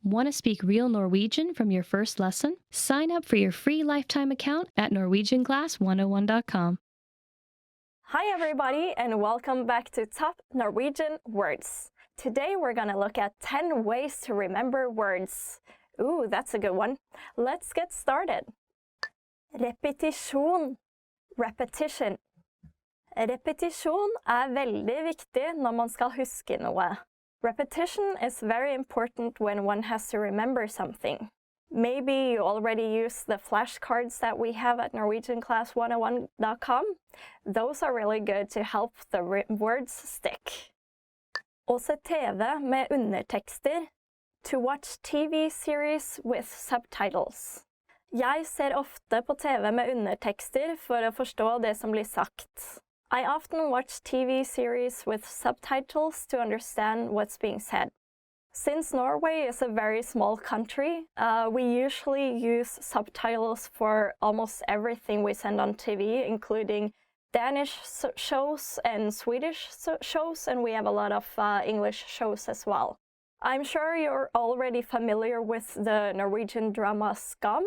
Want to speak real Norwegian from your first lesson? Sign up for your free lifetime account at norwegianclass101.com. Hi everybody and welcome back to Top Norwegian Words. Today we're gonna look at 10 ways to remember words. Ooh, that's a good one. Let's get started. Repetisjon. Repetition. Repetisjon veldig viktig når man skal huske noe. Repetition is very important when one has to remember something. Maybe you already use the flashcards that we have at norwegianclass101.com. Those are really good to help the words stick. Å se TV med undertekster. To watch TV series with subtitles. Jeg ser ofte på TV med undertekster for å forstå det som blir sagt. I often watch TV series with subtitles to understand what's being said. Since Norway is a very small country, we usually use subtitles for almost everything we send on TV, including Danish shows and Swedish shows, and we have a lot of English shows as well. I'm sure you're already familiar with the Norwegian drama Skam,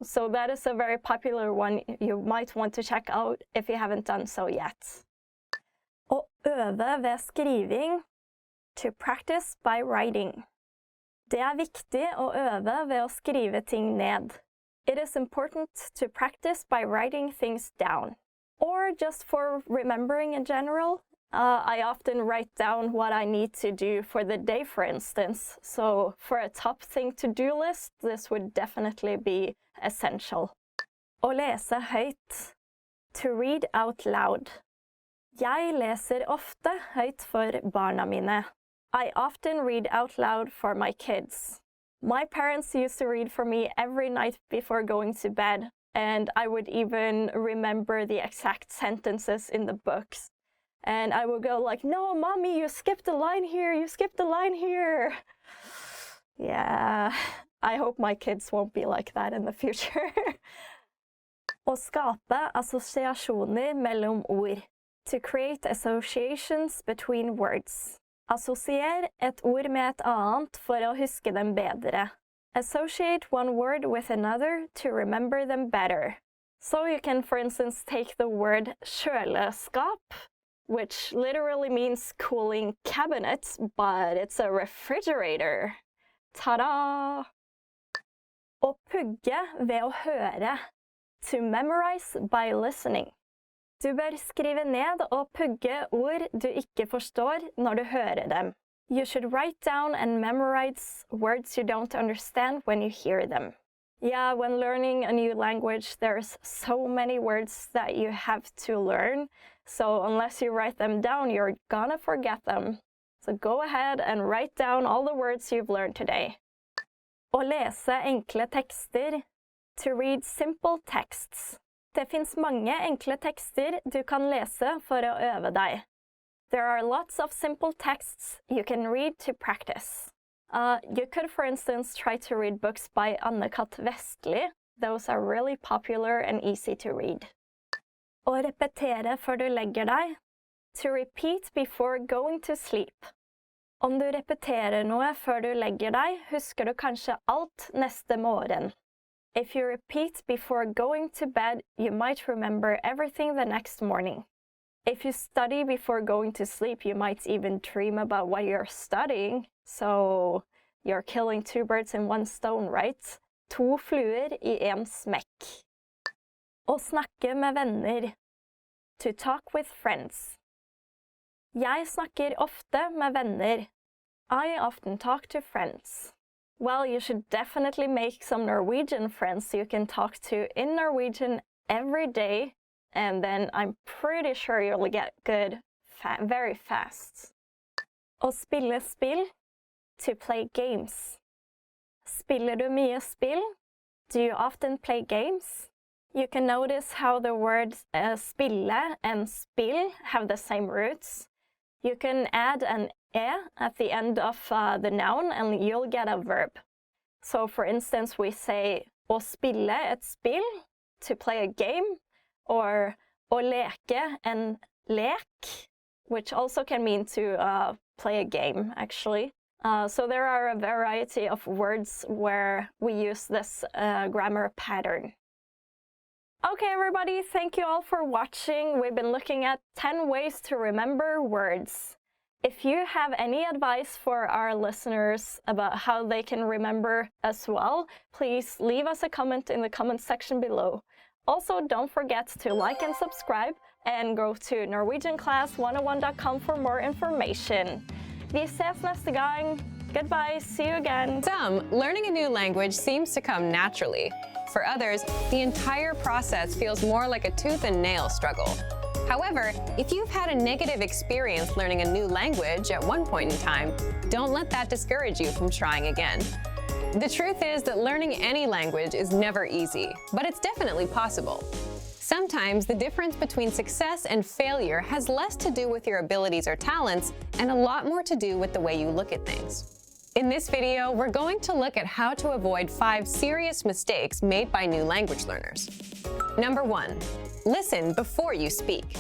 so that is a very popular one you might want to check out if you haven't done so yet. Å øve ved skriving. To practice by writing. Det viktig å øve ved å skrive ting ned. It is important to practice by writing things down. Or just for remembering in general. I often write down what I need to do for the day, for instance. So for a top thing to-do list, this would definitely be essential. Å lese høyt. To read out loud. Jeg leser ofte høyt for barna mine. I often read out loud for my kids. My parents used to read for me every night before going to bed, and I would even remember the exact sentences in the books. And I would go like, no, mommy, you skipped a line here, you skipped a line here. Yeah, I hope my kids won't be like that in the future. Å skape assosiasjoner mellom ord. To create associations between words. Assosier et ord med et annet for å huske dem bedre. Associate one word with another to remember them better. So you can, for instance, take the word kjøleskap, which literally means cooling cabinet, but it's a refrigerator. Ta-da! Å pugge ved å høre. To memorize by listening. Du bør skrive ned og pugge ord du ikke forstår når du hører dem. You should write down and memorize words you don't understand when you hear them. Yeah, when learning a new language, there's so many words that you have to learn. So unless you write them down, you're gonna forget them. So go ahead and write down all the words you've learned today. Å lese enkle tekster. To read simple texts. Det finns mange enkle tekster du kan lese for å øve deg. There are lots of simple texts you can read to practice. You could, for instance, try to read books by Anne-Kat. Vestli. Those are really popular and easy to read. Å repetere før du legger deg. To repeat before going to sleep. Om du repeterer noe før du legger deg, husker du kanskje alt neste morgen. If you repeat before going to bed, you might remember everything the next morning. If you study before going to sleep, you might even dream about what you're studying. So you're killing two birds in one stone, right? To fluer I en smekk. Å snakke med venner. To talk with friends. Jeg snakker ofte med venner. I often talk to friends. Well, you should definitely make some Norwegian friends you can talk to in Norwegian every day, and then I'm pretty sure you'll get good very fast. Å spille spill. To play games. Spiller du mye spill? Do you often play games? You can notice how the words spille and spill have the same roots. You can add an at the end of the noun and you'll get a verb. So for instance, we say å spille et spill, to play a game, or å leke en lek, which also can mean to play a game, actually. So there are a variety of words where we use this grammar pattern. Okay, everybody, thank you all for watching. We've been looking at 10 ways to remember words. If you have any advice for our listeners about how they can remember as well, please leave us a comment in the comment section below. Also, don't forget to like and subscribe, and go to norwegianclass101.com for more information. Vi ses neste gang. Goodbye, see you again. Some, learning a new language seems to come naturally. For others, the entire process feels more like a tooth and nail struggle. However, if you've had a negative experience learning a new language at one point in time, don't let that discourage you from trying again. The truth is that learning any language is never easy, but it's definitely possible. Sometimes the difference between success and failure has less to do with your abilities or talents and a lot more to do with the way you look at things. In this video, we're going to look at how to avoid 5 serious mistakes made by new language learners. Number 1, listen before you speak.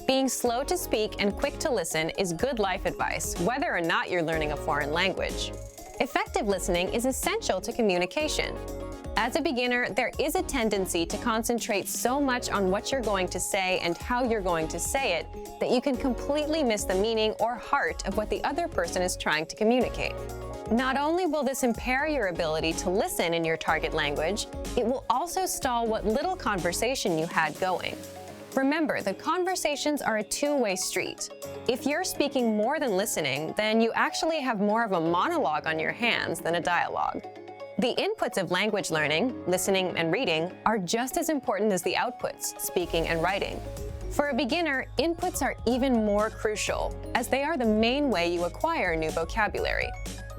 Being slow to speak and quick to listen is good life advice, whether or not you're learning a foreign language. Effective listening is essential to communication. As a beginner, there is a tendency to concentrate so much on what you're going to say and how you're going to say it that you can completely miss the meaning or heart of what the other person is trying to communicate. Not only will this impair your ability to listen in your target language, it will also stall what little conversation you had going. Remember that conversations are a two-way street. If you're speaking more than listening, then you actually have more of a monologue on your hands than a dialogue. The inputs of language learning, listening and reading, are just as important as the outputs, speaking and writing. For a beginner, inputs are even more crucial, as they are the main way you acquire new vocabulary.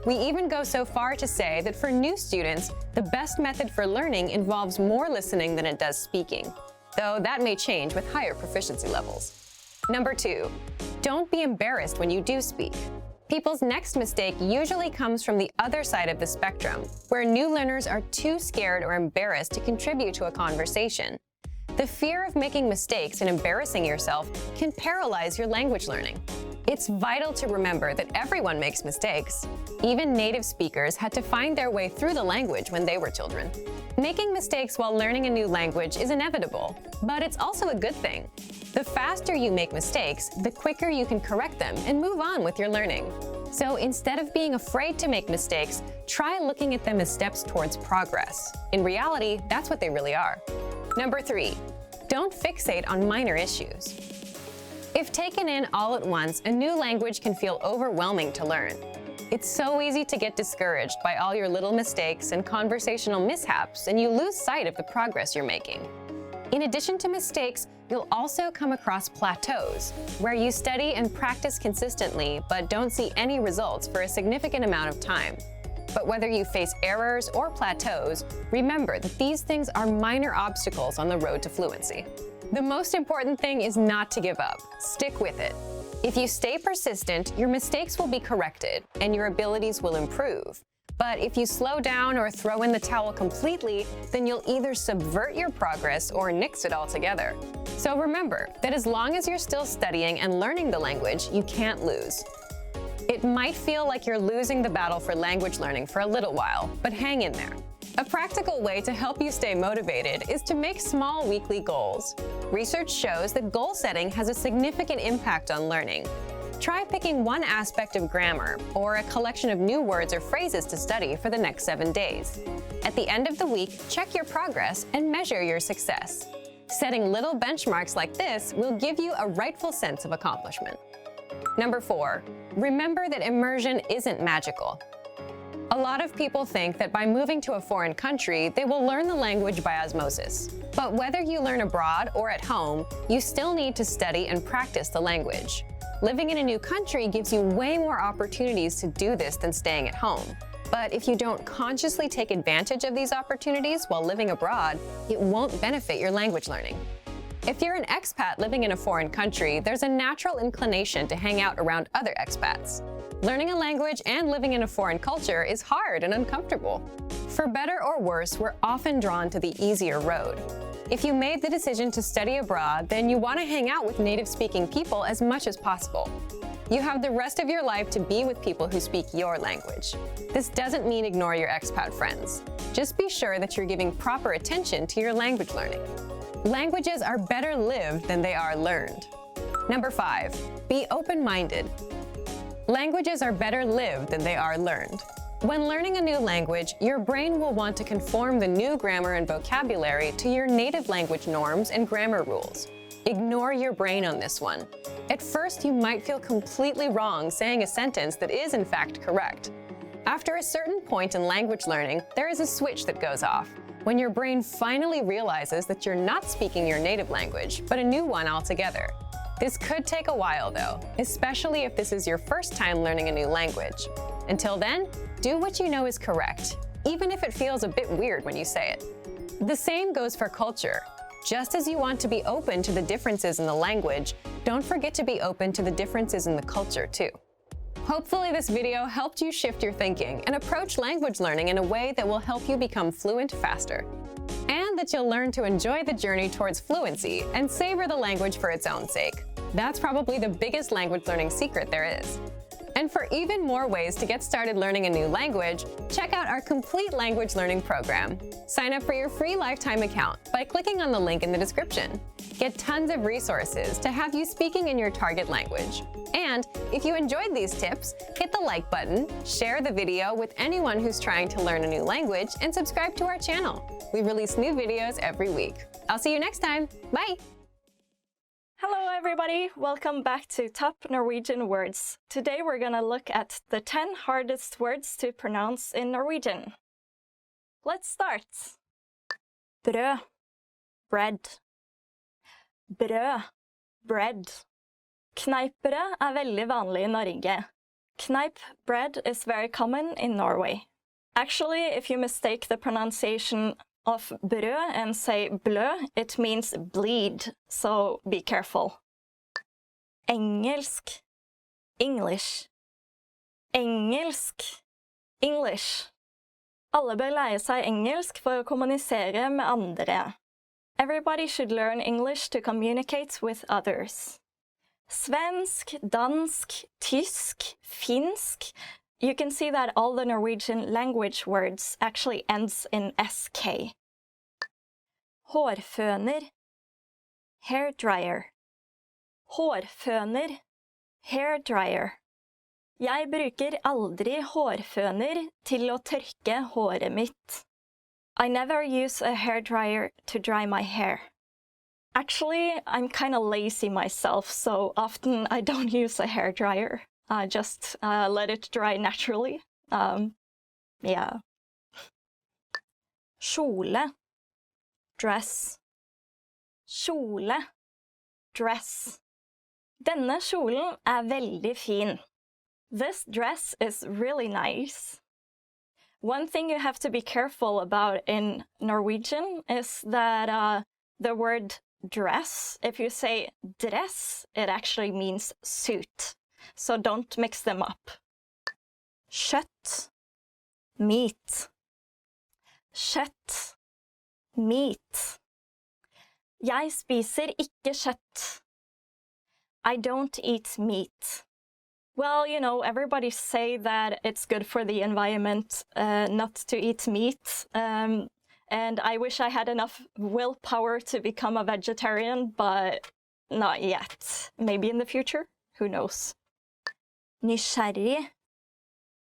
We even go so far to say that for new students, the best method for learning involves more listening than it does speaking, though that may change with higher proficiency levels. Number 2, don't be embarrassed when you do speak. People's next mistake usually comes from the other side of the spectrum, where new learners are too scared or embarrassed to contribute to a conversation. The fear of making mistakes and embarrassing yourself can paralyze your language learning. It's vital to remember that everyone makes mistakes. Even native speakers had to find their way through the language when they were children. Making mistakes while learning a new language is inevitable, but it's also a good thing. The faster you make mistakes, the quicker you can correct them and move on with your learning. So instead of being afraid to make mistakes, try looking at them as steps towards progress. In reality, that's what they really are. Number 3, don't fixate on minor issues. If taken in all at once, a new language can feel overwhelming to learn. It's so easy to get discouraged by all your little mistakes and conversational mishaps, and you lose sight of the progress you're making. In addition to mistakes, you'll also come across plateaus, where you study and practice consistently but don't see any results for a significant amount of time. But whether you face errors or plateaus, remember that these things are minor obstacles on the road to fluency. The most important thing is not to give up. Stick with it. If you stay persistent, your mistakes will be corrected and your abilities will improve. But if you slow down or throw in the towel completely, then you'll either subvert your progress or nix it altogether. So remember that as long as you're still studying and learning the language, you can't lose. It might feel like you're losing the battle for language learning for a little while, but hang in there. A practical way to help you stay motivated is to make small weekly goals. Research shows that goal setting has a significant impact on learning. Try picking one aspect of grammar or a collection of new words or phrases to study for the next 7 days. At the end of the week, check your progress and measure your success. Setting little benchmarks like this will give you a rightful sense of accomplishment. Number 4, remember that immersion isn't magical. A lot of people think that by moving to a foreign country, they will learn the language by osmosis. But whether you learn abroad or at home, you still need to study and practice the language. Living in a new country gives you way more opportunities to do this than staying at home. But if you don't consciously take advantage of these opportunities while living abroad, it won't benefit your language learning. If you're an expat living in a foreign country, there's a natural inclination to hang out around other expats. Learning a language and living in a foreign culture is hard and uncomfortable. For better or worse, we're often drawn to the easier road. If you made the decision to study abroad, then you want to hang out with native-speaking people as much as possible. You have the rest of your life to be with people who speak your language. This doesn't mean ignore your expat friends. Just be sure that you're giving proper attention to your language learning. Languages are better lived than they are learned. Number 5, be open-minded. Languages are better lived than they are learned. When learning a new language, your brain will want to conform the new grammar and vocabulary to your native language norms and grammar rules. Ignore your brain on this one. At first, you might feel completely wrong saying a sentence that is in fact correct. After a certain point in language learning, there is a switch that goes off, when your brain finally realizes that you're not speaking your native language, but a new one altogether. This could take a while though, especially if this is your first time learning a new language. Until then, do what you know is correct, even if it feels a bit weird when you say it. The same goes for culture. Just as you want to be open to the differences in the language, don't forget to be open to the differences in the culture too. Hopefully this video helped you shift your thinking and approach language learning in a way that will help you become fluent faster. And that you'll learn to enjoy the journey towards fluency and savor the language for its own sake. That's probably the biggest language learning secret there is. And for even more ways to get started learning a new language, check out our complete language learning program. Sign up for your free lifetime account by clicking on the link in the description. Get tons of resources to have you speaking in your target language. And if you enjoyed these tips, hit the like button, share the video with anyone who's trying to learn a new language, and subscribe to our channel. We release new videos every week. I'll see you next time. Bye! Hello everybody, welcome back to Top Norwegian Words. Today we're gonna look at the 10 hardest words to pronounce in Norwegian. Let's start. Brød, bread. Brød, bread. Kneippbrød veldig vanlig I Norge. Kneip bread is very common in Norway. Actually, if you mistake the pronunciation of brød and say blø, it means bleed, so be careful. Engelsk, English. Engelsk, English. Alle bør lære seg engelsk for å kommunisere med andre. Everybody should learn English to communicate with others. Svensk, dansk, tysk, finsk. You can see that all the Norwegian language words actually ends in sk. Hårføner, hair dryer. Hårføner, hair dryer. Jeg bruker aldri hårføner til å tørke håret mitt. I never use a hair dryer to dry my hair. Actually, I'm kind of lazy myself, so often I don't use a hair dryer. I just let it dry naturally. Yeah. Kjole, dress. Kjole, dress. Denne kjolen veldig fin. This dress is really nice. One thing you have to be careful about in Norwegian is that the word dress, if you say dress, it actually means suit. So don't mix them up. Kjøtt, meat. Kjøtt, meat. Jeg spiser ikke kjøtt. I don't eat meat. Well, you know, everybody say that it's good for the environment not to eat meat. And I wish I had enough willpower to become a vegetarian, but not yet. Maybe in the future, who knows. Nysgjerrig,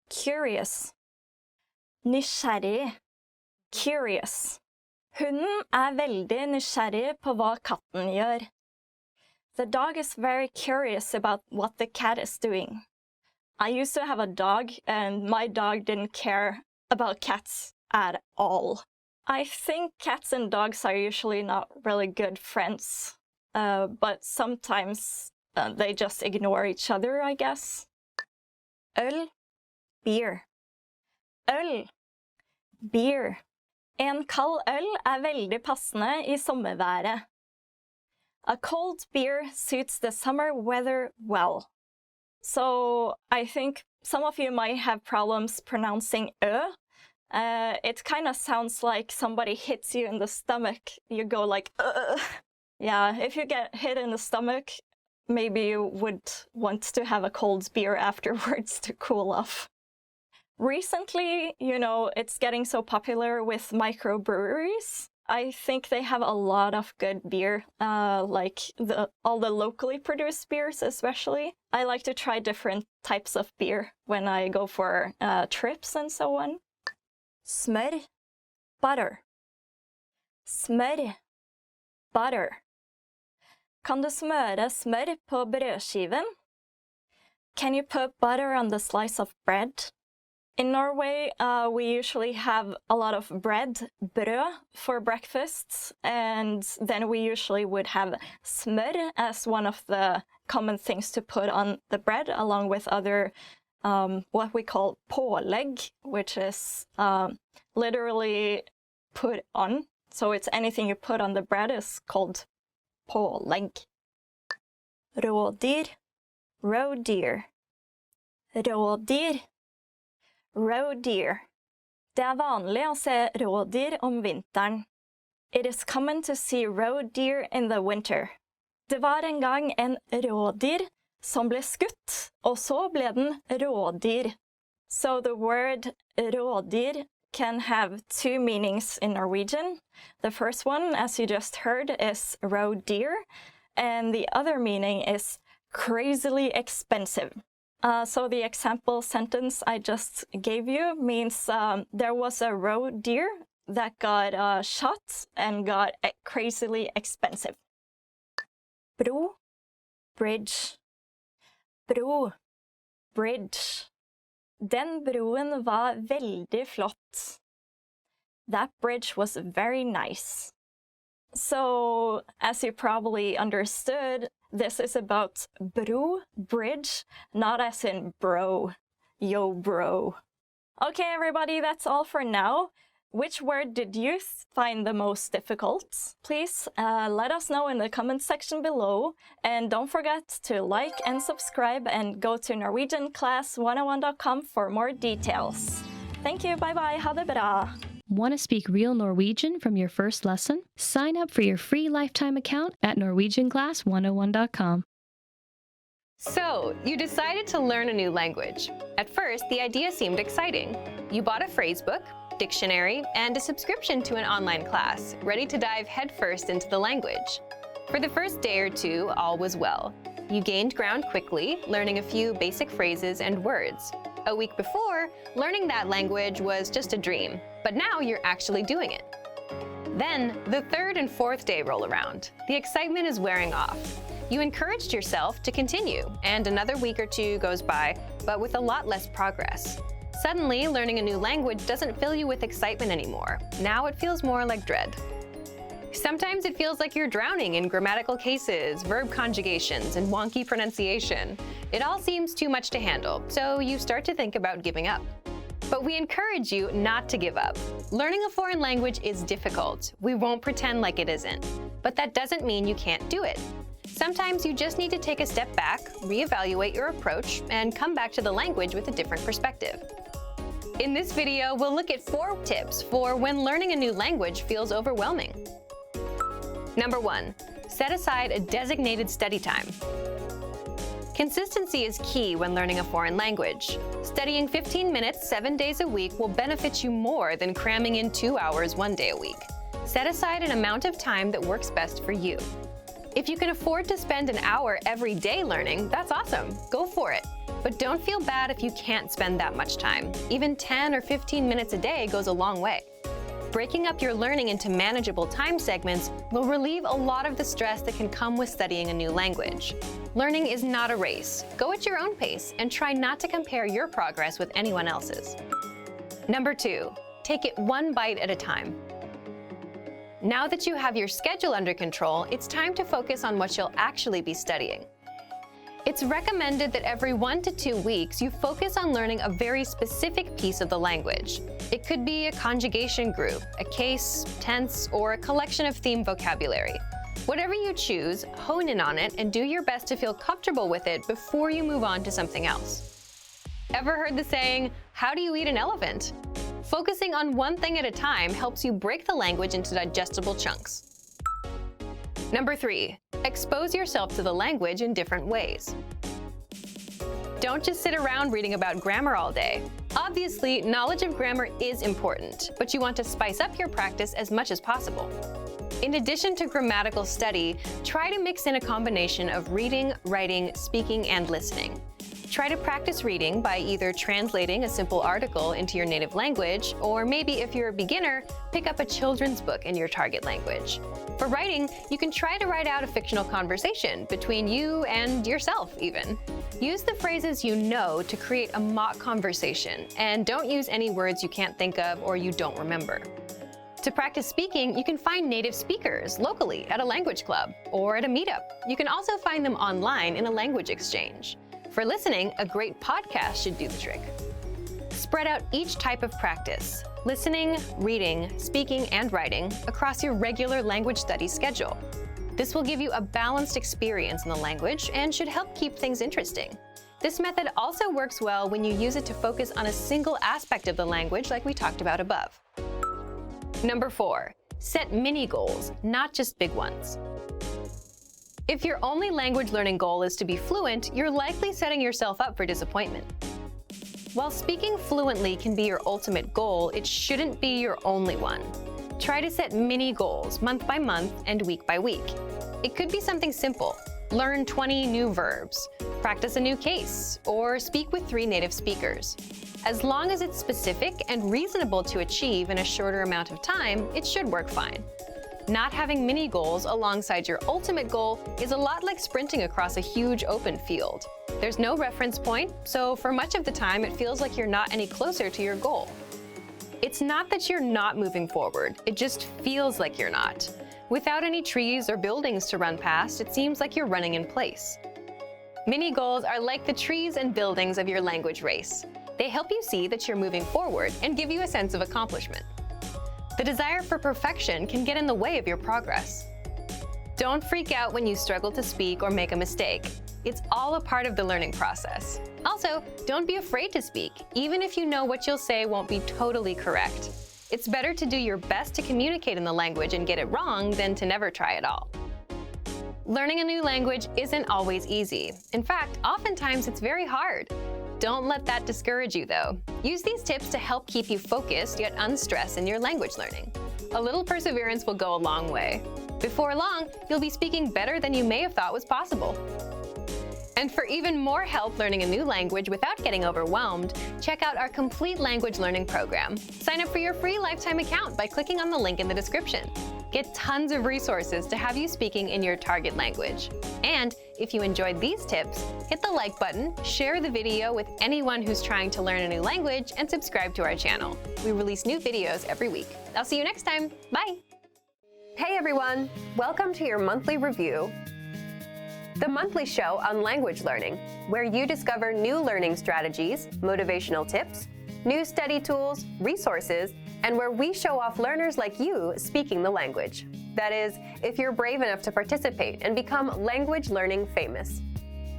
curious. Nysgjerrig, curious. Hunden veldig nysgjerrig på hva katten gjør. The dog is very curious about what the cat is doing. I used to have a dog, and my dog didn't care about cats at all. I think cats and dogs are usually not really good friends, but sometimes they just ignore each other, I guess. Øl, beer. Øl, beer. En kald øl veldig passende I sommerværet. A cold beer suits the summer weather well. So I think some of you might have problems pronouncing ö. It kind of sounds like somebody hits you in the stomach. You go like, ugh. Yeah, if you get hit in the stomach, maybe you would want to have a cold beer afterwards to cool off. Recently, it's getting so popular with microbreweries. I think they have a lot of good beer, like all the locally produced beers especially. I like to try different types of beer when I go for trips and so on. Smør, butter. Smør, butter. Kan du smøre smør på brødskiven? Can you put butter on the slice of bread? In Norway, we usually have a lot of bread, brød, for breakfasts, and then we usually would have smør as one of the common things to put on the bread, along with other, what we call pålegg, which is literally put on. So it's anything you put on the bread is called pålegg. Rådyr, roe deer. Rådyr. Roe deer. Det vanlig å se rådyr om vinteren. It is common to see roe deer in the winter. Det var en gang en rådyr som ble skutt, og så ble den rådyr. So the word rådyr can have two meanings in Norwegian. The first one, as you just heard, is roe deer, and the other meaning is crazily expensive. So the example sentence I just gave you means there was a roe deer that got shot and got crazily expensive. Bro, bridge. Bro, bridge. Den broen var veldig flott. That bridge was very nice. So, as you probably understood, this is about bro, bridge, not as in bro. Yo, bro. Okay, everybody, that's all for now. Which word did you find the most difficult? Please let us know in the comment section below. And don't forget to like and subscribe and go to NorwegianClass101.com for more details. Thank you, bye-bye, ha det bra! Want to speak real Norwegian from your first lesson? Sign up for your free lifetime account at NorwegianClass101.com. So, you decided to learn a new language. At first, the idea seemed exciting. You bought a phrasebook, dictionary, and a subscription to an online class, ready to dive headfirst into the language. For the first day or two, all was well. You gained ground quickly, learning a few basic phrases and words. A week before, learning that language was just a dream, but now you're actually doing it. Then, the third and fourth day roll around. The excitement is wearing off. You encouraged yourself to continue, and another week or two goes by, but with a lot less progress. Suddenly, learning a new language doesn't fill you with excitement anymore. Now it feels more like dread. Sometimes it feels like you're drowning in grammatical cases, verb conjugations, and wonky pronunciation. It all seems too much to handle, so you start to think about giving up. But we encourage you not to give up. Learning a foreign language is difficult. We won't pretend like it isn't. But that doesn't mean you can't do it. Sometimes you just need to take a step back, reevaluate your approach, and come back to the language with a different perspective. In this video, we'll look at 4 tips for when learning a new language feels overwhelming. Number 1, set aside a designated study time. Consistency is key when learning a foreign language. Studying 15 minutes 7 days a week will benefit you more than cramming in 2 hours 1 day a week. Set aside an amount of time that works best for you. If you can afford to spend an hour every day learning, that's awesome. Go for it. But don't feel bad if you can't spend that much time. Even 10 or 15 minutes a day goes a long way. Breaking up your learning into manageable time segments will relieve a lot of the stress that can come with studying a new language. Learning is not a race. Go at your own pace and try not to compare your progress with anyone else's. Number 2, take it one bite at a time. Now that you have your schedule under control, it's time to focus on what you'll actually be studying. It's recommended that every 1 to 2 weeks you focus on learning a very specific piece of the language. It could be a conjugation group, a case, tense, or a collection of theme vocabulary. Whatever you choose, hone in on it and do your best to feel comfortable with it before you move on to something else. Ever heard the saying, "How do you eat an elephant?" Focusing on one thing at a time helps you break the language into digestible chunks. Number 3, expose yourself to the language in different ways. Don't just sit around reading about grammar all day. Obviously, knowledge of grammar is important, but you want to spice up your practice as much as possible. In addition to grammatical study, try to mix in a combination of reading, writing, speaking, and listening. Try to practice reading by either translating a simple article into your native language, or maybe if you're a beginner, pick up a children's book in your target language. For writing, you can try to write out a fictional conversation between you and yourself even. Use the phrases you know to create a mock conversation, and don't use any words you can't think of or you don't remember. To practice speaking, you can find native speakers locally at a language club or at a meetup. You can also find them online in a language exchange. For listening, a great podcast should do the trick. Spread out each type of practice, listening, reading, speaking, and writing, across your regular language study schedule. This will give you a balanced experience in the language and should help keep things interesting. This method also works well when you use it to focus on a single aspect of the language like we talked about above. Number 4, set mini goals, not just big ones. If your only language learning goal is to be fluent, you're likely setting yourself up for disappointment. While speaking fluently can be your ultimate goal, it shouldn't be your only one. Try to set mini goals month by month and week by week. It could be something simple. Learn 20 new verbs, practice a new case, or speak with 3 native speakers. As long as it's specific and reasonable to achieve in a shorter amount of time, it should work fine. Not having mini goals alongside your ultimate goal is a lot like sprinting across a huge open field. There's no reference point, so for much of the time it feels like you're not any closer to your goal. It's not that you're not moving forward, it just feels like you're not. Without any trees or buildings to run past, it seems like you're running in place. Mini goals are like the trees and buildings of your language race. They help you see that you're moving forward and give you a sense of accomplishment. The desire for perfection can get in the way of your progress. Don't freak out when you struggle to speak or make a mistake. It's all a part of the learning process. Also, don't be afraid to speak, even if you know what you'll say won't be totally correct. It's better to do your best to communicate in the language and get it wrong than to never try at all. Learning a new language isn't always easy. In fact, oftentimes it's very hard. Don't let that discourage you, though. Use these tips to help keep you focused yet unstressed in your language learning. A little perseverance will go a long way. Before long, you'll be speaking better than you may have thought was possible. And for even more help learning a new language without getting overwhelmed, check out our complete language learning program. Sign up for your free lifetime account by clicking on the link in the description. Get tons of resources to have you speaking in your target language. And if you enjoyed these tips, hit the like button, share the video with anyone who's trying to learn a new language, and subscribe to our channel. We release new videos every week. I'll see you next time. Bye! Hey everyone! Welcome to your monthly review, the monthly show on language learning, where you discover new learning strategies, motivational tips, new study tools, resources, and where we show off learners like you speaking the language. That is, if you're brave enough to participate and become language learning famous.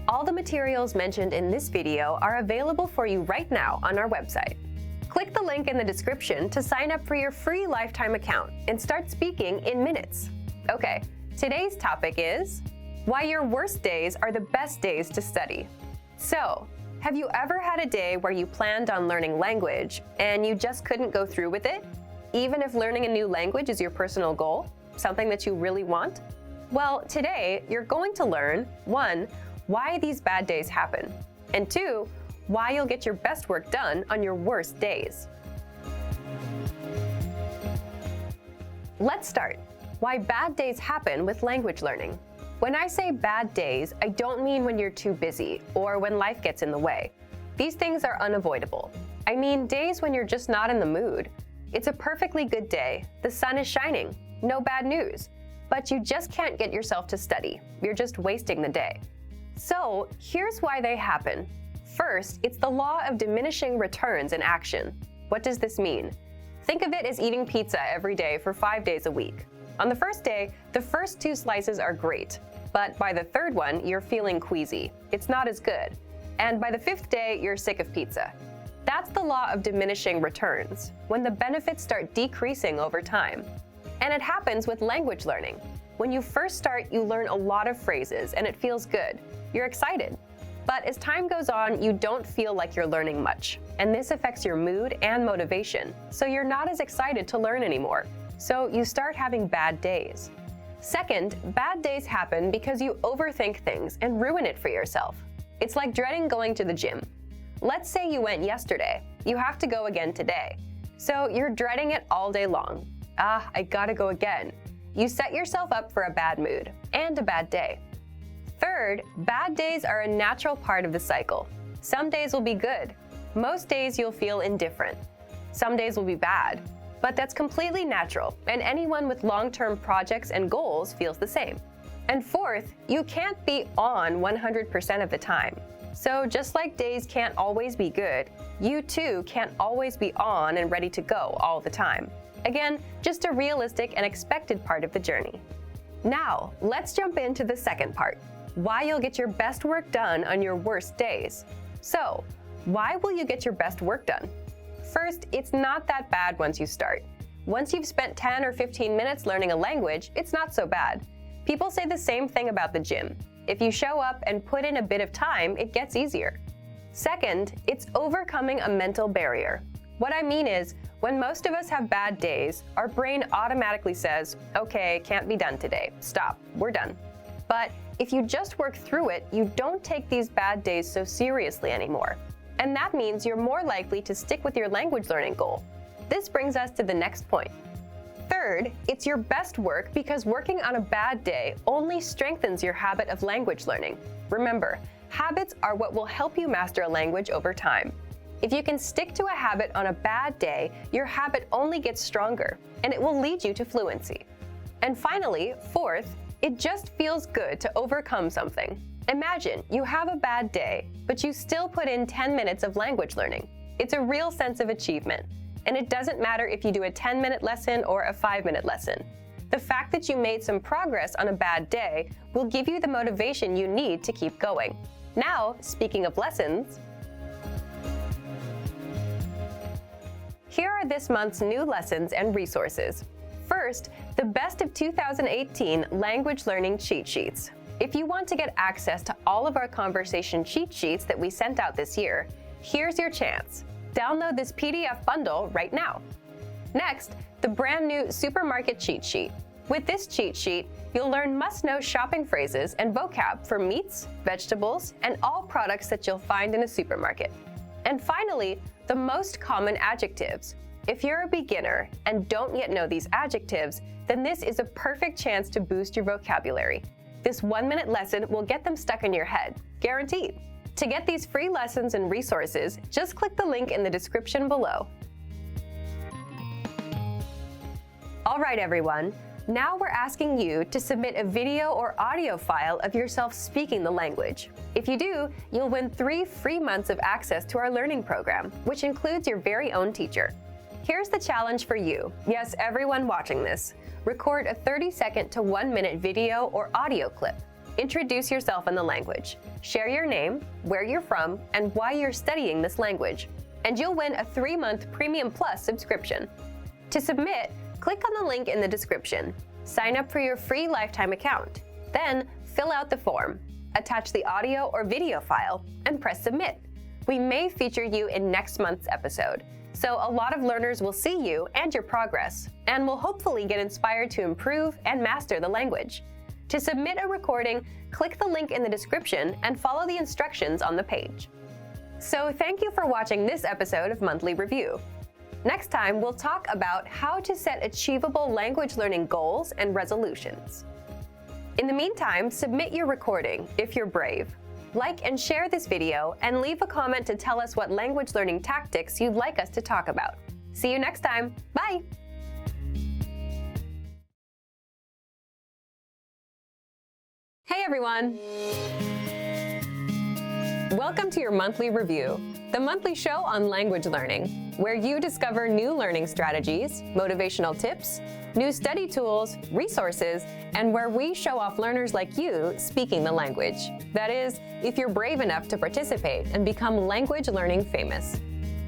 All the materials mentioned in this video are available for you right now on our website. Click the link in the description to sign up for your free lifetime account and start speaking in minutes. Okay, today's topic is why your worst days are the best days to study. So, have you ever had a day where you planned on learning language and you just couldn't go through with it? Even if learning a new language is your personal goal, something that you really want? Well, today you're going to learn 1, why these bad days happen, and 2, why you'll get your best work done on your worst days. Let's start. Why bad days happen with language learning. When I say bad days, I don't mean when you're too busy or when life gets in the way. These things are unavoidable. I mean days when you're just not in the mood. It's a perfectly good day, the sun is shining, no bad news, but you just can't get yourself to study. You're just wasting the day. So here's why they happen. First, it's the law of diminishing returns in action. What does this mean? Think of it as eating pizza every day for 5 days a week. On the first day, the first 2 slices are great, but by the third one, you're feeling queasy. It's not as good. And by the 5th day, you're sick of pizza. That's the law of diminishing returns, when the benefits start decreasing over time. And it happens with language learning. When you first start, you learn a lot of phrases and it feels good. You're excited. But as time goes on, you don't feel like you're learning much. And this affects your mood and motivation. So you're not as excited to learn anymore. So you start having bad days. Second, bad days happen because you overthink things and ruin it for yourself. It's like dreading going to the gym. Let's say you went yesterday. You have to go again today. So you're dreading it all day long. I gotta go again. You set yourself up for a bad mood and a bad day. Third, bad days are a natural part of the cycle. Some days will be good. Most days you'll feel indifferent. Some days will be bad. But that's completely natural, and anyone with long-term projects and goals feels the same. And fourth, you can't be on 100% of the time. So just like days can't always be good, you too can't always be on and ready to go all the time. Again, just a realistic and expected part of the journey. Now, let's jump into the second part. Why you'll get your best work done on your worst days. So, why will you get your best work done? First, it's not that bad once you start. Once you've spent 10 or 15 minutes learning a language, it's not so bad. People say the same thing about the gym. If you show up and put in a bit of time, it gets easier. Second, it's overcoming a mental barrier. What I mean is, when most of us have bad days, our brain automatically says, okay, can't be done today. Stop, we're done. But if you just work through it, you don't take these bad days so seriously anymore. And that means you're more likely to stick with your language learning goal. This brings us to the next point. Third, it's your best work because working on a bad day only strengthens your habit of language learning. Remember, habits are what will help you master a language over time. If you can stick to a habit on a bad day, your habit only gets stronger, and it will lead you to fluency. And finally, fourth, it just feels good to overcome something. Imagine you have a bad day, but you still put in 10 minutes of language learning. It's a real sense of achievement. And it doesn't matter if you do a 10-minute lesson or a 5-minute lesson. The fact that you made some progress on a bad day will give you the motivation you need to keep going. Now, speaking of lessons, here are this month's new lessons and resources. First, the Best of 2018 Language Learning Cheat Sheets. If you want to get access to all of our conversation cheat sheets that we sent out this year, here's your chance. Download this PDF bundle right now. Next, the brand new Supermarket Cheat Sheet. With this cheat sheet, you'll learn must-know shopping phrases and vocab for meats, vegetables, and all products that you'll find in a supermarket. And finally, the most common adjectives. If you're a beginner and don't yet know these adjectives, then this is a perfect chance to boost your vocabulary. This 1-minute lesson will get them stuck in your head, guaranteed. To get these free lessons and resources, just click the link in the description below. All right, everyone. Now we're asking you to submit a video or audio file of yourself speaking the language. If you do, you'll win 3 free months of access to our learning program, which includes your very own teacher. Here's the challenge for you. Yes, everyone watching this. Record a 30-second to 1-minute video or audio clip. Introduce yourself in the language. Share your name, where you're from, and why you're studying this language. And you'll win a 3-month Premium Plus subscription. To submit, click on the link in the description. Sign up for your free lifetime account. Then, fill out the form. Attach the audio or video file, and press submit. We may feature you in next month's episode. So a lot of learners will see you and your progress, and will hopefully get inspired to improve and master the language. To submit a recording, click the link in the description and follow the instructions on the page. So thank you for watching this episode of Monthly Review. Next time, we'll talk about how to set achievable language learning goals and resolutions. In the meantime, submit your recording if you're brave. Like and share this video, and leave a comment to tell us what language learning tactics you'd like us to talk about. See you next time. Bye! Hey everyone! Welcome to your monthly review, the monthly show on language learning, where you discover new learning strategies, motivational tips, new study tools, resources, and where we show off learners like you speaking the language. That is, if you're brave enough to participate and become language learning famous.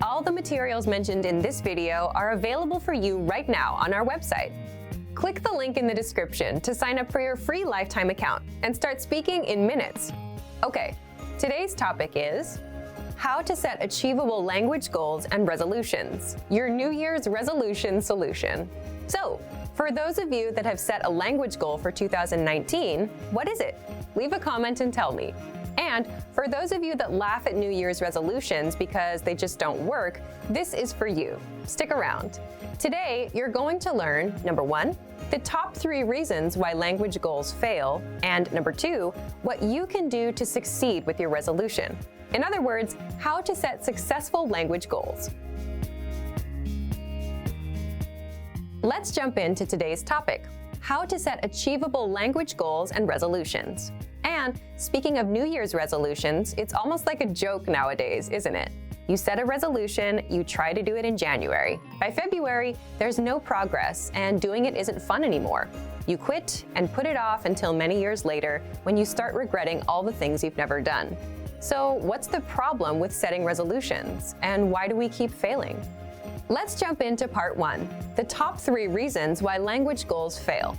All the materials mentioned in this video are available for you right now on our website. Click the link in the description to sign up for your free lifetime account and start speaking in minutes. Okay, today's topic is how to set achievable language goals and resolutions, your New Year's resolution solution. So, for those of you that have set a language goal for 2019, what is it? Leave a comment and tell me. And for those of you that laugh at New Year's resolutions because they just don't work, this is for you. Stick around. Today, you're going to learn, number 1, the top 3 reasons why language goals fail, and number 2, what you can do to succeed with your resolution. In other words, how to set successful language goals. Let's jump into today's topic, how to set achievable language goals and resolutions. And speaking of New Year's resolutions, it's almost like a joke nowadays, isn't it? You set a resolution, you try to do it in January. By February, there's no progress, and doing it isn't fun anymore. You quit and put it off until many years later when you start regretting all the things you've never done. So what's the problem with setting resolutions, and why do we keep failing? Let's jump into part 1, the top 3 reasons why language goals fail.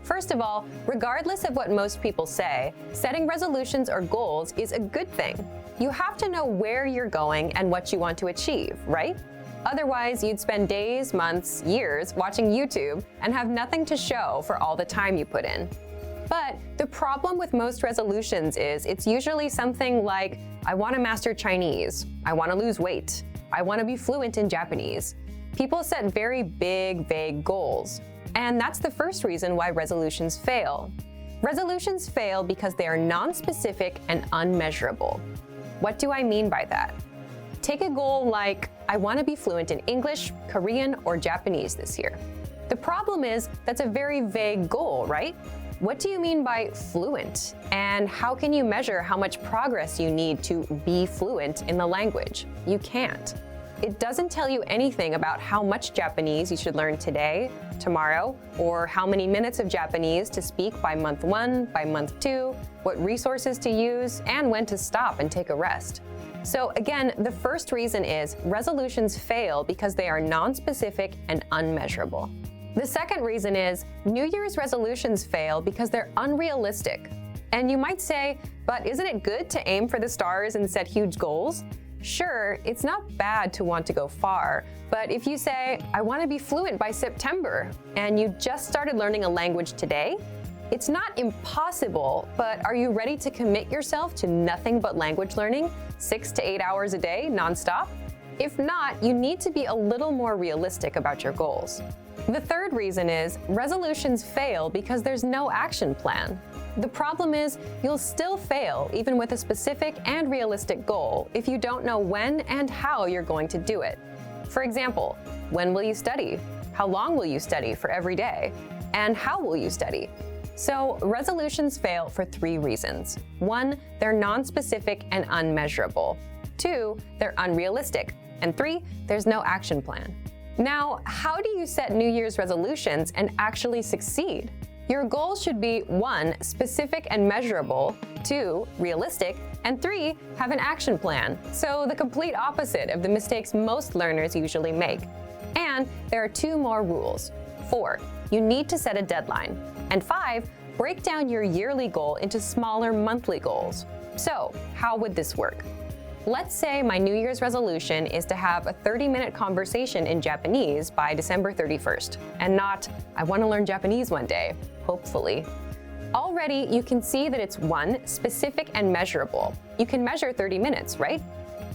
First of all, regardless of what most people say, setting resolutions or goals is a good thing. You have to know where you're going and what you want to achieve, right? Otherwise, you'd spend days, months, years watching YouTube and have nothing to show for all the time you put in. But the problem with most resolutions is it's usually something like, I want to master Chinese, I want to lose weight, I want to be fluent in Japanese. People set very big, vague goals. And that's the first reason why resolutions fail. Resolutions fail because they are non-specific and unmeasurable. What do I mean by that? Take a goal like, I want to be fluent in English, Korean, or Japanese this year. The problem is that's a very vague goal, right? What do you mean by fluent? And how can you measure how much progress you need to be fluent in the language? You can't. It doesn't tell you anything about how much Japanese you should learn today, tomorrow, or how many minutes of Japanese to speak by month 1, by month 2, what resources to use, and when to stop and take a rest. So again, the first reason is resolutions fail because they are non-specific and unmeasurable. The second reason is New Year's resolutions fail because they're unrealistic. And you might say, but isn't it good to aim for the stars and set huge goals? Sure, it's not bad to want to go far, but if you say, I want to be fluent by September, and you just started learning a language today, it's not impossible, but are you ready to commit yourself to nothing but language learning, 6 to 8 hours a day, nonstop? If not, you need to be a little more realistic about your goals. The third reason is resolutions fail because there's no action plan. The problem is you'll still fail even with a specific and realistic goal if you don't know when and how you're going to do it. For example, when will you study? How long will you study for every day? And how will you study? So resolutions fail for 3 reasons. 1, they're non-specific and unmeasurable. 2, they're unrealistic. And 3, there's no action plan. Now, how do you set New Year's resolutions and actually succeed? Your goals should be 1, specific and measurable, 2, realistic, and 3, have an action plan. So the complete opposite of the mistakes most learners usually make. And there are 2 more rules. 4, you need to set a deadline. And 5, break down your yearly goal into smaller monthly goals. So how would this work? Let's say my New Year's resolution is to have a 30-minute conversation in Japanese by December 31st, and not, I want to learn Japanese one day, hopefully. Already, you can see that it's 1, specific and measurable. You can measure 30 minutes, right?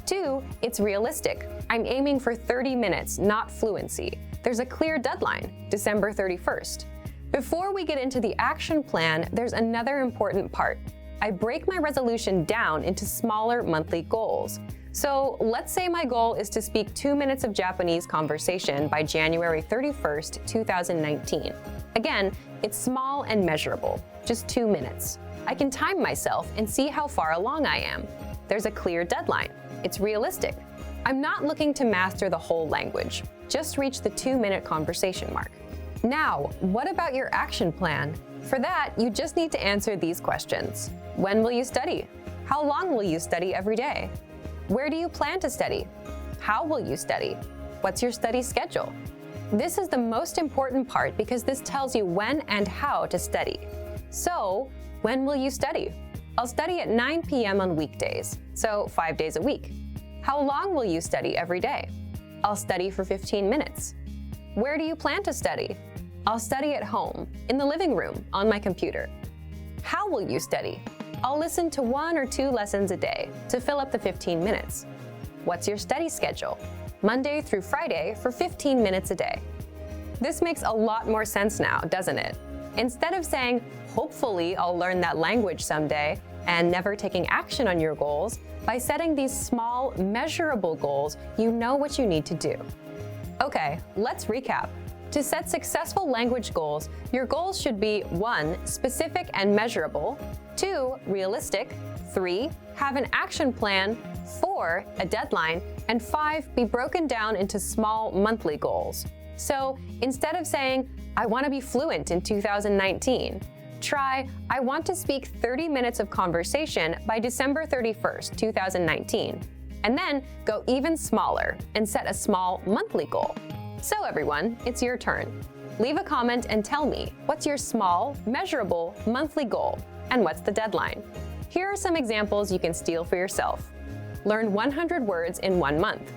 2, it's realistic. I'm aiming for 30 minutes, not fluency. There's a clear deadline, December 31st. Before we get into the action plan, there's another important part. I break my resolution down into smaller monthly goals. So let's say my goal is to speak 2 minutes of Japanese conversation by January 31st, 2019. Again, it's small and measurable, just 2 minutes. I can time myself and see how far along I am. There's a clear deadline. It's realistic. I'm not looking to master the whole language, just reach the 2-minute conversation mark. Now, what about your action plan? For that, you just need to answer these questions. When will you study? How long will you study every day? Where do you plan to study? How will you study? What's your study schedule? This is the most important part because this tells you when and how to study. So, when will you study? I'll study at 9 p.m. on weekdays, so 5 days a week. How long will you study every day? I'll study for 15 minutes. Where do you plan to study? I'll study at home, in the living room, on my computer. How will you study? I'll listen to 1 or 2 lessons a day to fill up the 15 minutes. What's your study schedule? Monday through Friday for 15 minutes a day. This makes a lot more sense now, doesn't it? Instead of saying, hopefully I'll learn that language someday, and never taking action on your goals, by setting these small, measurable goals, you know what you need to do. Okay, let's recap. To set successful language goals, your goals should be 1. Specific and measurable, 2. Realistic, 3. Have an action plan, 4. A deadline, and 5. Be broken down into small monthly goals. So instead of saying, I want to be fluent in 2019, try, I want to speak 30 minutes of conversation by December 31st, 2019. And then go even smaller and set a small monthly goal. So everyone, it's your turn. Leave a comment and tell me, what's your small, measurable monthly goal? And what's the deadline? Here are some examples you can steal for yourself. Learn 100 words in 1 month.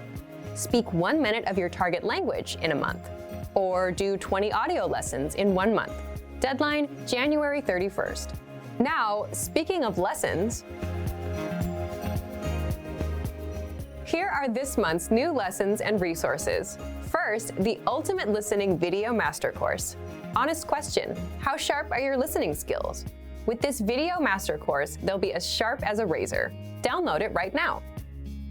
Speak 1 minute of your target language in a month. Or do 20 audio lessons in 1 month. Deadline, January 31st. Now, speaking of lessons, here are this month's new lessons and resources. First, the Ultimate Listening Video Master Course. Honest question, how sharp are your listening skills? With this video master course, they'll be as sharp as a razor. Download it right now.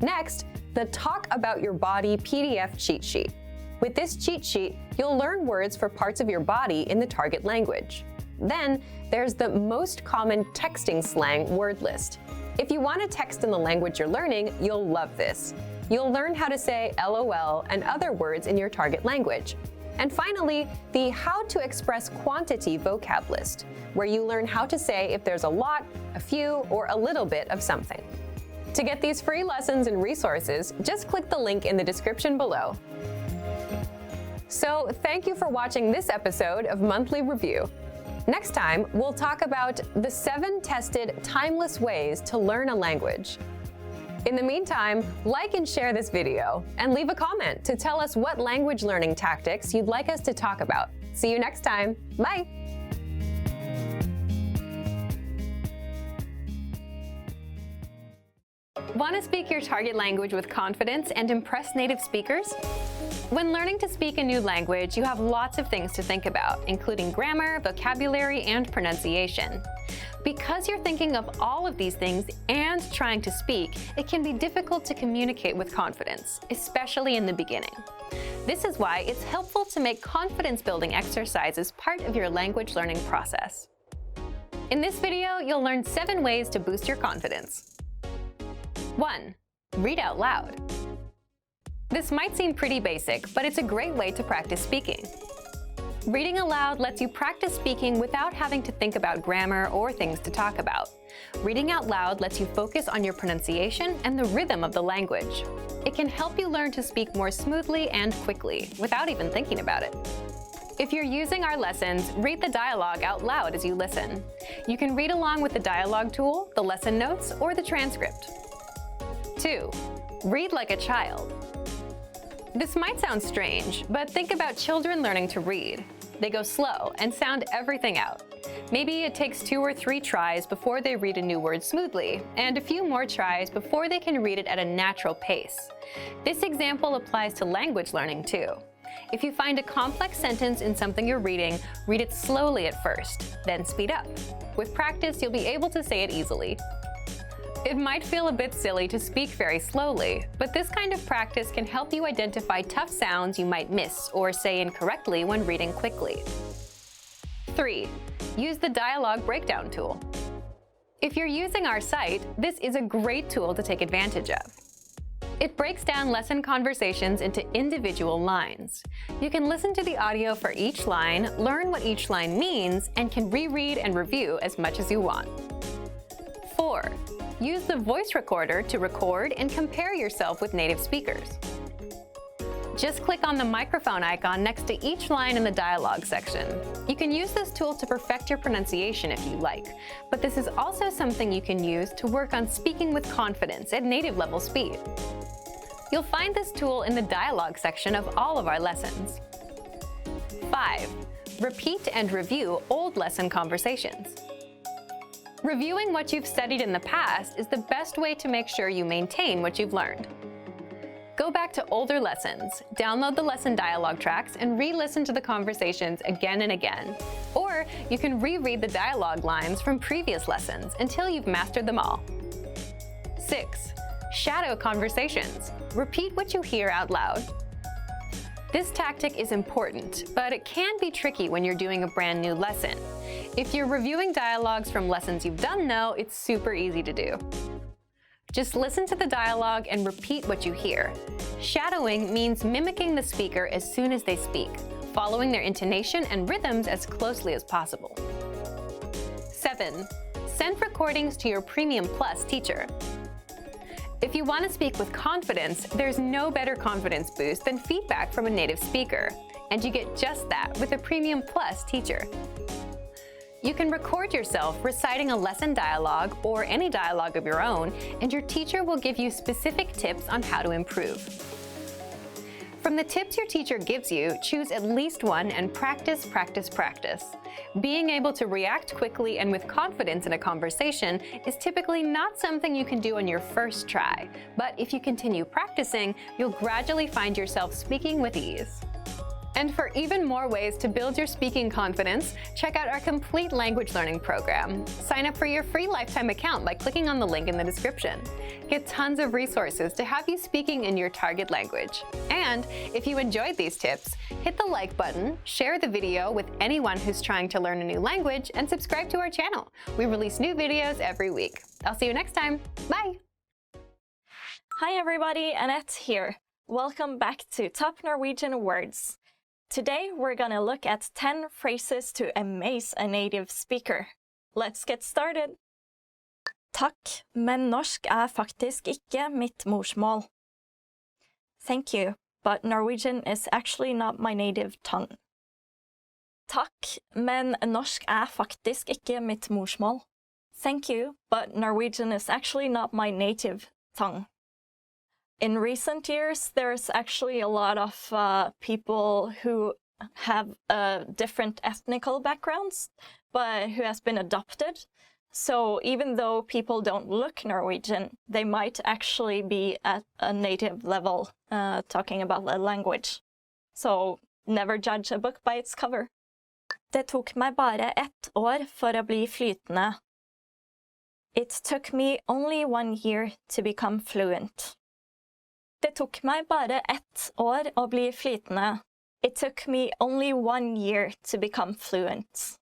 Next, the Talk About Your Body PDF cheat sheet. With this cheat sheet, you'll learn words for parts of your body in the target language. Then, there's the most common texting slang word list. If you want to text in the language you're learning, you'll love this. You'll learn how to say LOL and other words in your target language. And finally, the How to Express Quantity vocab list, where you learn how to say if there's a lot, a few, or a little bit of something. To get these free lessons and resources, just click the link in the description below. So, thank you for watching this episode of Monthly Review. Next time, we'll talk about the 7 tested timeless ways to learn a language. In the meantime, like and share this video, and leave a comment to tell us what language learning tactics you'd like us to talk about. See you next time. Bye! Want to speak your target language with confidence and impress native speakers? When learning to speak a new language, you have lots of things to think about, including grammar, vocabulary, and pronunciation. Because you're thinking of all of these things and trying to speak, it can be difficult to communicate with confidence, especially in the beginning. This is why it's helpful to make confidence-building exercises part of your language learning process. In this video, you'll learn 7 ways to boost your confidence. 1. Read out loud. This might seem pretty basic, but it's a great way to practice speaking. Reading aloud lets you practice speaking without having to think about grammar or things to talk about. Reading out loud lets you focus on your pronunciation and the rhythm of the language. It can help you learn to speak more smoothly and quickly, without even thinking about it. If you're using our lessons, read the dialogue out loud as you listen. You can read along with the dialogue tool, the lesson notes, or the transcript. 2. Read like a child. This might sound strange, but think about children learning to read. They go slow and sound everything out. Maybe it takes 2 or 3 tries before they read a new word smoothly, and a few more tries before they can read it at a natural pace. This example applies to language learning too. If you find a complex sentence in something you're reading, read it slowly at first, then speed up. With practice, you'll be able to say it easily. It might feel a bit silly to speak very slowly, but this kind of practice can help you identify tough sounds you might miss or say incorrectly when reading quickly. 3. Use the dialogue breakdown tool. If you're using our site, this is a great tool to take advantage of. It breaks down lesson conversations into individual lines. You can listen to the audio for each line, learn what each line means, and can reread and review as much as you want. 4. Use the voice recorder to record and compare yourself with native speakers. Just click on the microphone icon next to each line in the dialogue section. You can use this tool to perfect your pronunciation if you like, but this is also something you can use to work on speaking with confidence at native level speed. You'll find this tool in the dialogue section of all of our lessons. 5. Repeat and review old lesson conversations. Reviewing what you've studied in the past is the best way to make sure you maintain what you've learned. Go back to older lessons, download the lesson dialogue tracks, and re-listen to the conversations again and again. Or you can reread the dialogue lines from previous lessons until you've mastered them all. 6. Shadow conversations. Repeat what you hear out loud. This tactic is important, but it can be tricky when you're doing a brand new lesson. If you're reviewing dialogues from lessons you've done, though, it's super easy to do. Just listen to the dialogue and repeat what you hear. Shadowing means mimicking the speaker as soon as they speak, following their intonation and rhythms as closely as possible. 7. Send recordings to your Premium Plus teacher. If you want to speak with confidence, there's no better confidence boost than feedback from a native speaker, and you get just that with a Premium Plus teacher. You can record yourself reciting a lesson dialogue or any dialogue of your own, and your teacher will give you specific tips on how to improve. From the tips your teacher gives you, choose at least one and practice, practice, practice. Being able to react quickly and with confidence in a conversation is typically not something you can do on your first try, but if you continue practicing, you'll gradually find yourself speaking with ease. And for even more ways to build your speaking confidence, check out our complete language learning program. Sign up for your free lifetime account by clicking on the link in the description. Get tons of resources to have you speaking in your target language. And if you enjoyed these tips, hit the like button, share the video with anyone who's trying to learn a new language, and subscribe to our channel. We release new videos every week. I'll see you next time. Bye! Hi everybody, Annette here. Welcome back to Top Norwegian Words. Today we're gonna look at 10 phrases to amaze a native speaker. Let's get started! Takk, men norsk faktisk ikke mitt morsmål. Thank you, but Norwegian is actually not my native tongue. Takk, men norsk faktisk ikke mitt morsmål. Thank you, but Norwegian is actually not my native tongue. In recent years, there's actually a lot of people who have different ethnical backgrounds, but who has been adopted. So even though people don't look Norwegian, they might actually be at a native level talking about the language. So never judge a book by its cover. Det tok meg bare 1 år for å bli flytende. It took me only 1 year to become fluent. Det tok meg bare 1 år å bli flytende. It took me only 1 year to become fluent.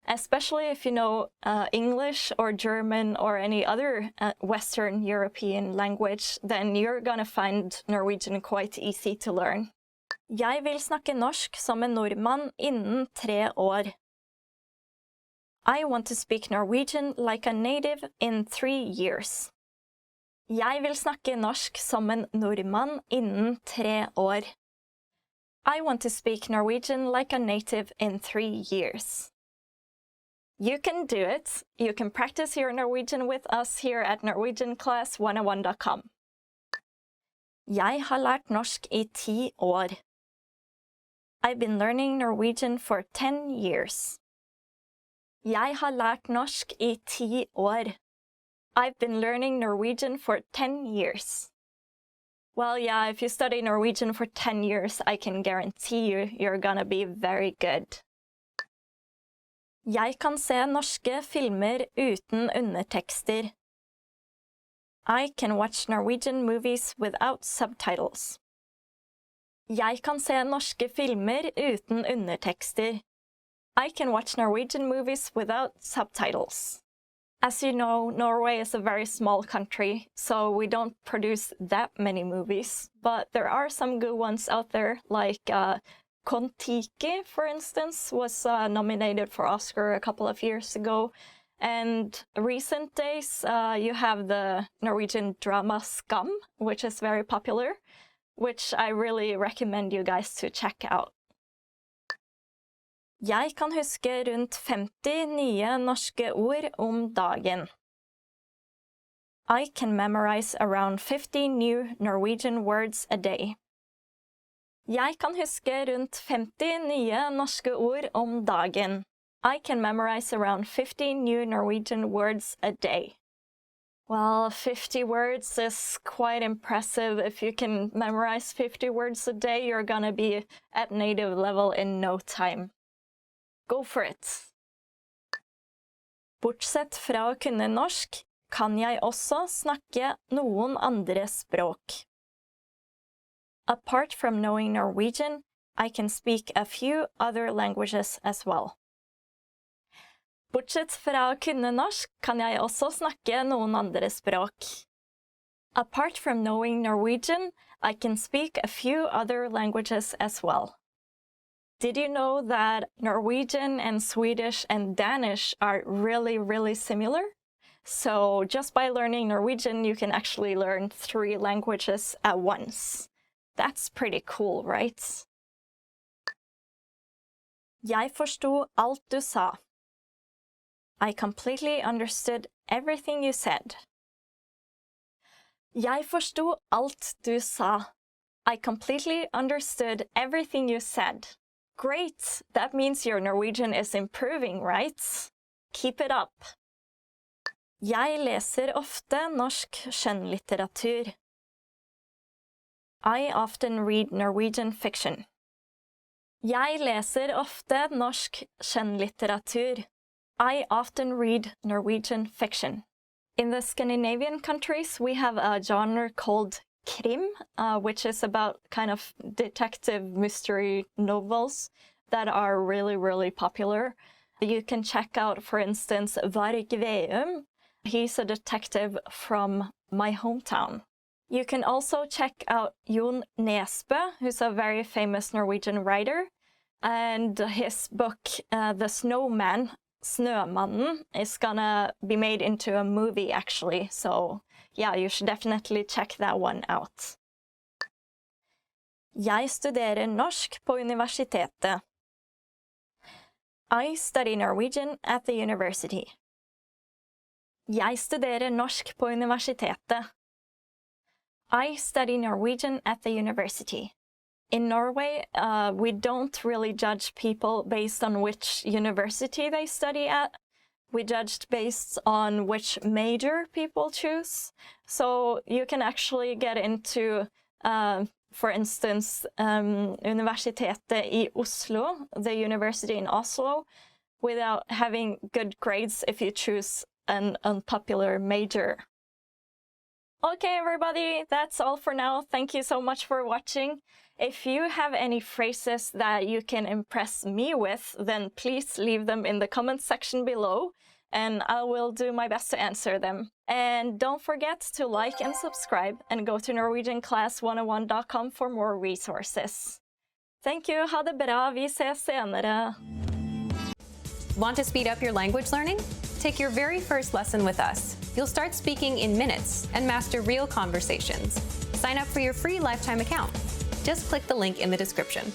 Especially if you know English or German or any other Western European language, then you're gonna find Norwegian quite easy to learn. Jeg vil snakke norsk som en nordmann innen 3 år. I want to speak Norwegian like a native in 3 years. Jeg vil snakke norsk som en nordmann innen 3 år. I want to speak Norwegian like a native in 3 years. You can do it. You can practice your Norwegian with us here at norwegianclass101.com. Jeg har lært norsk I 10 år. I've been learning Norwegian for 10 years. Jeg har lært norsk I 10 år. I've been learning Norwegian for 10 years. Well, yeah, if you study Norwegian for 10 years, I can guarantee you're gonna be very good. Jeg kan se norske filmer uten undertekster. I can watch Norwegian movies without subtitles. Jeg kan se norske filmer uten undertekster. I can watch Norwegian movies without subtitles. As you know, Norway is a very small country, so we don't produce that many movies, but there are some good ones out there, like Kon-Tiki, for instance, was nominated for Oscar a couple of years ago. And recent days, you have the Norwegian drama Skam, which is very popular. which I really recommend you guys to check out. Jeg kan huske rundt 50 nye norske ord om dagen. I can memorize around 50 new Norwegian words a day. Jeg kan huske rundt 50 nye norske ord om dagen. I can memorize around 50 new Norwegian words a day. Well, 50 words is quite impressive. If you can memorize 50 words a day, you're gonna be at native level in no time. Go for it! Bortsett fra å kunne norsk, kan jeg også snakke noen andre språk. Apart from knowing Norwegian, I can speak a few other languages as well. Bortsett fra å kunne norsk, kan jeg også snakke noen andre språk. Apart from knowing Norwegian, I can speak a few other languages as well. Did you know that Norwegian and Swedish and Danish are really, really similar? So just by learning Norwegian, you can actually learn 3 languages at once. That's pretty cool, right? Jeg forsto alt du sa. I completely understood everything you said. Jeg forsto alt du sa. I completely understood everything you said. Great! That means your Norwegian is improving, right? Keep it up! Jeg leser ofte norsk skjønnlitteratur. I often read Norwegian fiction. Jeg leser ofte norsk skjønnlitteratur. I often read Norwegian fiction. In the Scandinavian countries, we have a genre called krim, which is about kind of detective mystery novels that are really, really popular. You can check out, for instance, Varg Veum. He's a detective from my hometown. You can also check out Jon Nesbø, who's a very famous Norwegian writer, and his book, The Snowman, Snømannen, is gonna be made into a movie, actually. So, yeah, you should definitely check that one out. Jeg studerer norsk på universitetet. I study Norwegian at the university. Jeg studerer norsk på universitetet. I study Norwegian at the university. In Norway, we don't really judge people based on which university they study at. We judged based on which major people choose. So you can actually get into, for instance, Universitetet I Oslo, the university in Oslo, without having good grades if you choose an unpopular major. Okay, everybody, that's all for now. Thank you so much for watching. If you have any phrases that you can impress me with, then please leave them in the comment section below, and I will do my best to answer them. And don't forget to like and subscribe, and go to NorwegianClass101.com for more resources. Thank you, ha det bra, vi ses senere. Want to speed up your language learning? Take your very first lesson with us. You'll start speaking in minutes and master real conversations. Sign up for your free lifetime account. Just click the link in the description.